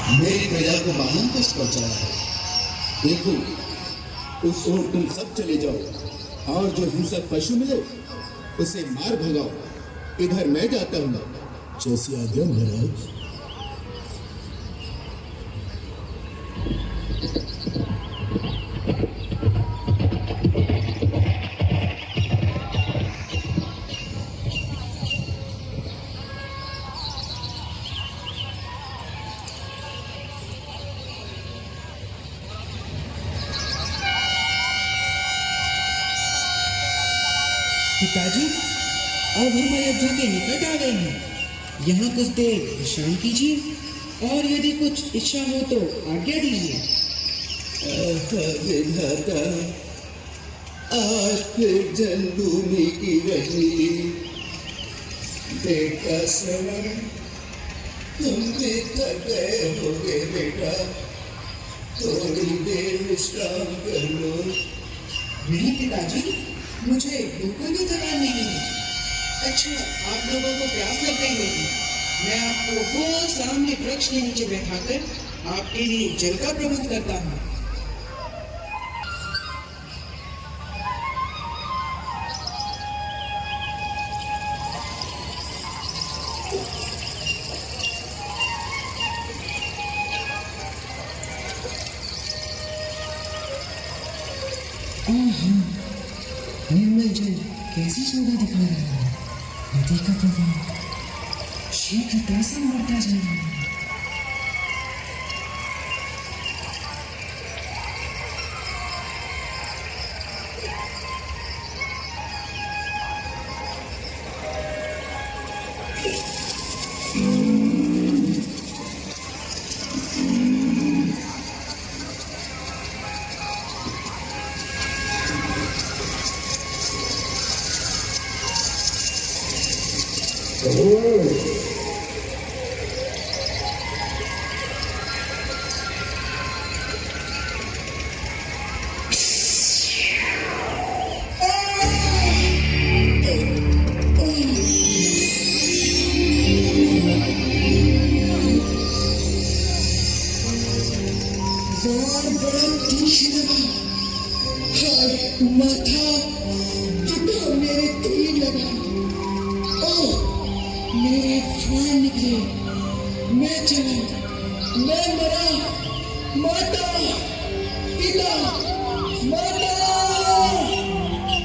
मेरी प्रजा को महान कष्ट पहुंचाया है। देखो, उस ओर तुम सब चले जाओ और जो हिंसक पशु मिले उसे मार भगाओ। इधर मैं जाता हूँ। जैसी आज्ञा महाराज। पिताजी, अब हम अयोध्या के निकट आ गए हैं। यहाँ कुछ देर विश्राम कीजिए और यदि कुछ इच्छा हो तो आज्ञा दीजिए। विधाता, आज फिर जन्मभूमि की रजनी। बेटा श्रवण, तुम भी थक गए होगे बेटा, थोड़ी देर विश्राम कर लो। नहीं पिताजी, मुझे बिल्कुल भी थकान नहीं है। अच्छा, आप लोगों को प्यास लग गई होगी। मैं आपको वो सामने वृक्ष के नीचे बैठाकर आपके लिए जल का प्रबंध करता हूँ। निर्मल जल कैसी सुंदर दिखा रहा है। नदी का प्रवाह शीघ्रता से बढ़ता जा रहा है। माथा पिता मेरे तीर लगा। ओह, मेरे प्राण निकले। मैं चला, मैं मरा। माता, पिता, माता,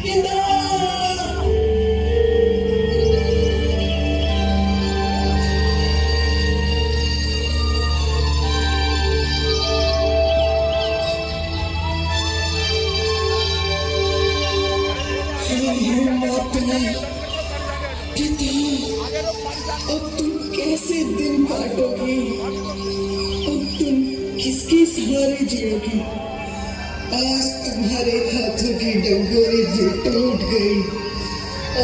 पिता। अब तुम कैसे दिन काटोगे? अब तुम किसके सहारे जियोगे? आज तुम्हारे हाथों की डंगोरें भी टूट गई।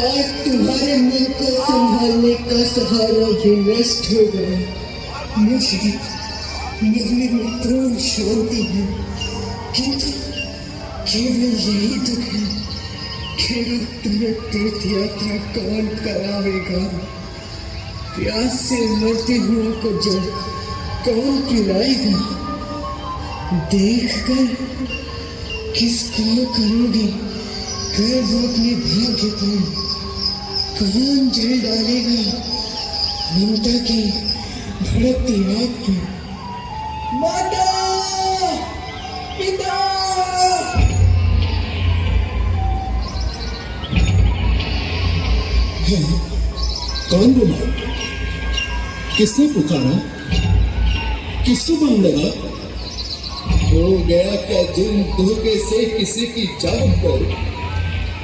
आज तुम्हारे मन को संभालने का सहारा भी नष्ट हो गया। मुझे मन में पूर्ण शांति है, किंतु केवल यही दुख है कि तुम्हें तीर्थ यात्रा कौन करावेगा? प्यास से मरते हुए को जल कौन पिलाएगा? देखकर किसको करोगे गर्व अपने भाग्य पर? कौन जल डालेगा ममता की भड़कती आग पर? माता, पिता। कौन बोला? किसने पुकारा? किसको बांध लगा? हो गया क्या जुर्म धोखे से किसी की जान पर?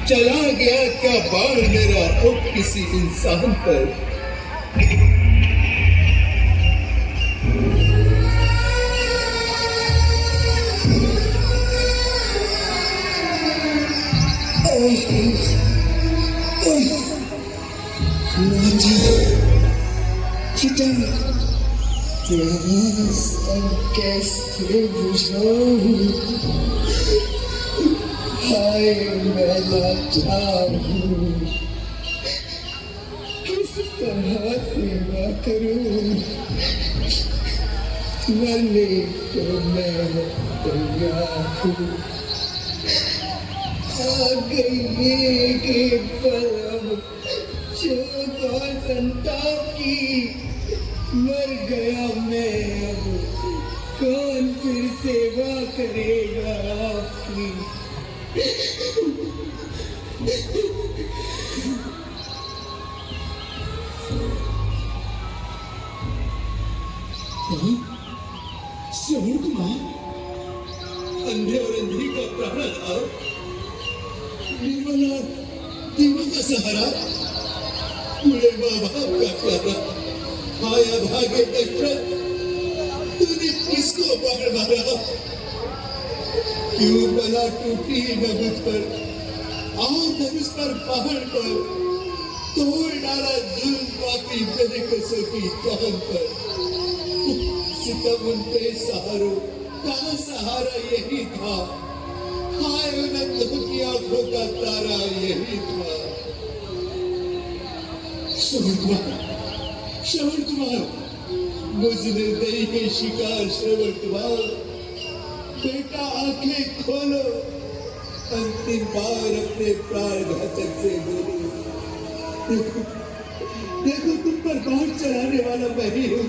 चला गया क्या बाण मेरा अब किसी इंसान पर? पिता, प्यास कैसे बुझाऊं? हाय मैं लाचार हूँ, किस तरह सेवा करूं? मरने को मैं तैयार हूँ। आ गई ये पल शोक और संताप की, मर गया मैं अब, कौन फिर सेवा करेगा आपकी। श्रवण कुमार, अंधे और अंधी का प्राण था, निर्मला दीवा का सहारा, बूढ़े माँ बाप का प्यारा, आया भागे दशरथ, तूने किसको बाढ़ मारा? क्यों बला टूटी न मुझ पर, आओ धनुष पर पहाड़ पर, तोड़ डाला जुल्म पापी मेरे कसोटी जान पर। सितम उन पे सहारो, कहाँ सहारा यही था, हाय उन अंधों की आंखों का तारा यही था। श्रवण कुमार, मुझ निर्दयी के शिकार श्रवण कुमार, बेटा आंखें खोलो, अंतिम बार अपने प्राण घातक से बोलो। देखो देखो, तुम पर बाढ़ चलाने वाला मैं ही हूँ,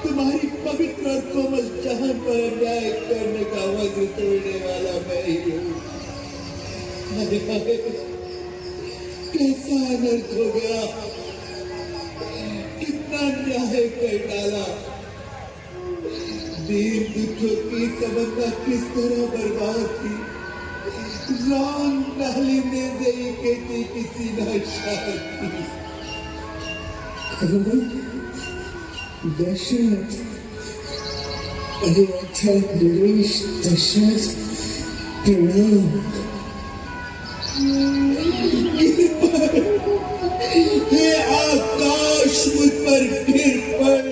तुम्हारी पवित्र और कोमल जहां पर अन्याय करने का वज्र तोड़ने वाला मैं ही हूँ। कैसा अनर्थ हो गया, कितना अन्याय कर डाला, दीन दुखों की तमन्ना किस तरह बर्बाद की, राम नाली ने दे के थी किसी ना शादी। दशरथ, अयोध्या नरेश दशरथ, प्रणाम। हे आकाश मुझ पर गिर पड़,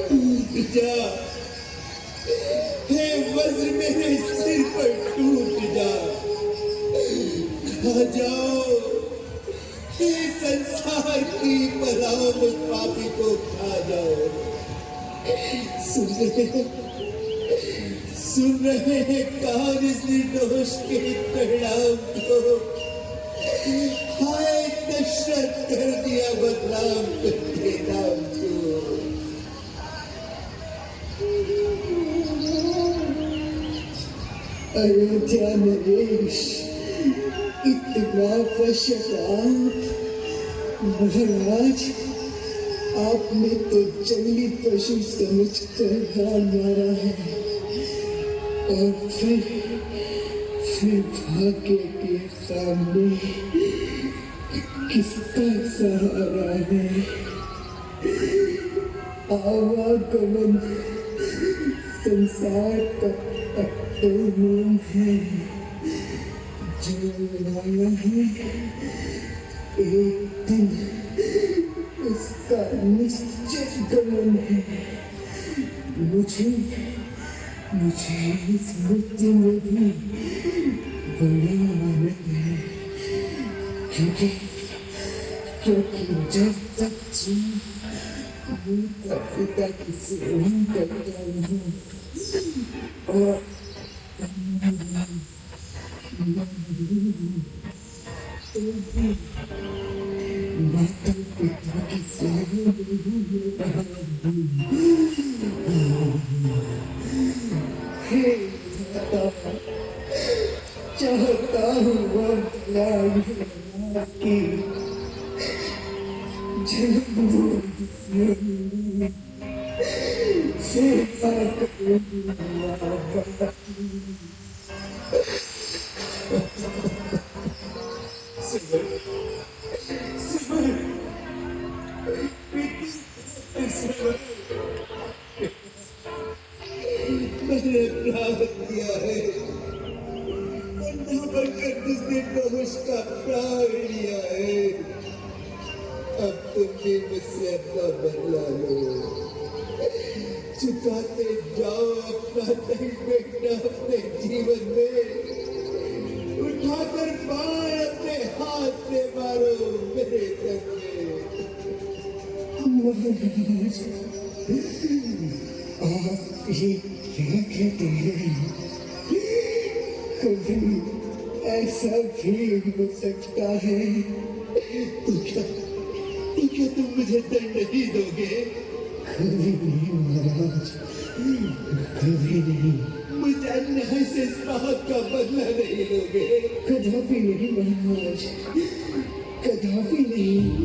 टूट जा, हे वज्र मेरे सिर पर टूट जा, खा जाओ, हे संसार की मलामत पापी को खा जाओ। सुन रहे हैं कान इस निर्दोष के परिणाम को, हाय दशरथ कर दिया बदनाम तेरे नाम को। अयोध्या नरेश, इतना पश्चाताप, महाराज आपने तो जंगली पशु समझकर गाल मारा है, और फिर भाग्य के सामने किसका सहारा है? आवागमन संसार का नियम है, जो आया है एक दिन उसका निश्चित गमन है। मुझे इस मृत्यु में भी बड़ा आनंद है, क्योंकि जब तक मैं पिता की सेवा करता हूँ और माता पिता की सेवा में रहा हूँ। चाहता हूँ आपकी सेवा मैंने प्राप्त किया है, अंधा बनकर जिसने नहुष का प्राण लिया है, अब तुम भी मुझसे अपना बदला लो, चुकाते जाओ अपना दंड बेटा अपने जीवन में, उठाकर बाण अपने हाथ से मारो मेरे सर में। महाराज आप ये क्या कहते हैं? कभी ऐसा भी हो सकता है? तो क्या तुम मुझे दंड नहीं दोगे? कभी नहीं महाराज, कभी नहीं, मुझे अन्याय से इस बात का बदला नहीं लोगे? कदापि नहीं महाराज, कदापि नहीं।